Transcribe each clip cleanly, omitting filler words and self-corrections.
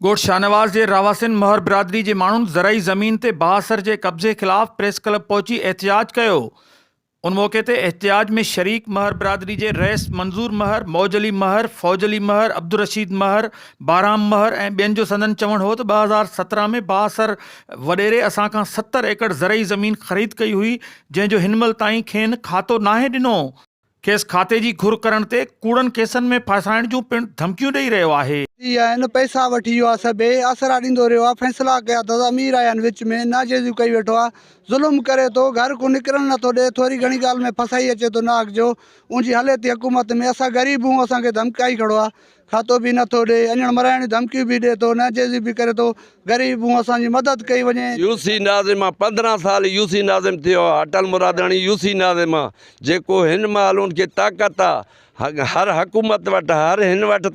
ॻोठ शाहनवाज़ जे रावासिन महर बिरादरी जे माण्हुनि ज़रई ज़मीन ते बाअसर जे कब्ज़े ख़िलाफ़ प्रेस क्लब पहुची एहतिजाज कयो। उन मौक़े ते एहतिजाज में शरीक महर बिरादरी जे रईस मंज़ूर महर, मौज अली महर, फौज अली महर, अब्दुल रशीद महर, बाराम महर ऐं ॿियनि जो संदन चवणु हो त 2017 में बाअसर वॾेरे असां खां 70 एकड़ ज़रई ज़मीन ख़रीद कई हुई, जंहिंजो हिनमहिल ताईं खेनि खातो नाहे ॾिनो। खेसि खाते जी घुर करण ते कूड़नि केसनि में फासाइण जूं पिणु धमकियूं ॾेई रहियो आहे। आहिनि पैसा वठी वियो आहे, सभु आसरा ॾींदो रहियो आहे, फ़ैसिला कया अथसि, अमीर आया आहिनि विच में, नाजेज़ियूं कई वेठो आहे, ज़ुल्म करे थो, घर को निकिरण नथो ॾिए, थोरी घणी ॻाल्हि में फसाई अचे थो नाक जो। उनजी हले थी हुकूमत में, असां ग़रीब हूं, असांखे धमकाई खड़ो आहे, खातो बि नथो ॾिए, अञण मराइण जी धमकियूं बि ॾिए थो, नाजेज़ी बि करे थो, ग़रीब हूं, असांजी मदद कई वञे। यूसी नाज़िम 15 साल यूसी नाज़िम थियो आहे, अटल मुरादानी यूसी नाज़िम आहे, जेको हिन महिल उनखे ताक़त आहे, हर हुकूमत वटि, हर हिन वटि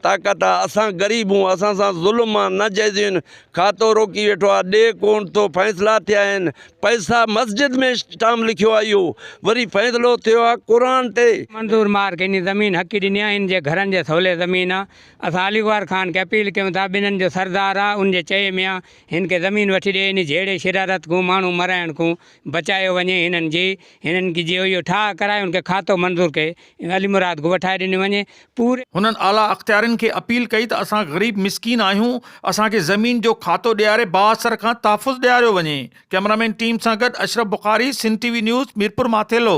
ताक़त आहे। असां ग़रीब हूं, असां सां ज़ुल्म आहे, नाजाइज़ियूं आहिनि, खातो रोकी वेठो आहे, ॾे कोन थो, फ़ैसिला थिया आहिनि, पैसा मस्जिद में स्टाम लिखियो आहे, इहो वरी फ़ैसिलो थियो आहे क़ुर ते। मंज़ूर मार के इन ज़मीन हक़ी ॾिनी आहे, इन जे घरनि जे सवले ज़मीन आहे। असां अलीगुआर ख़ान खे अपील कयूं था, ॿिन्हिनि जो सरदार आहे, उनजे चए में आहे हिन खे ज़मीन वठी ॾिए, इन जहिड़े शरारत को माण्हू मराइण को बचायो वञे, हिननि की जो इहो ठाह कराए उनखे खातो मंज़ूर कए अली मुराद को वठाए ॾिनो वञे। पूरे हुननि आला अख़्तियारनि खे अपील कई त असां ग़रीब मिसकीन आहियूं, असांखे ज़मीन जो खातो ॾियारे बाअसर खां तहफ़ुज़ ॾियारियो वञे। कैमरामैन टीम सां गॾु अशरफ बुखारी, सिंध टीवी न्यूज़, मीरपुर माथेलो।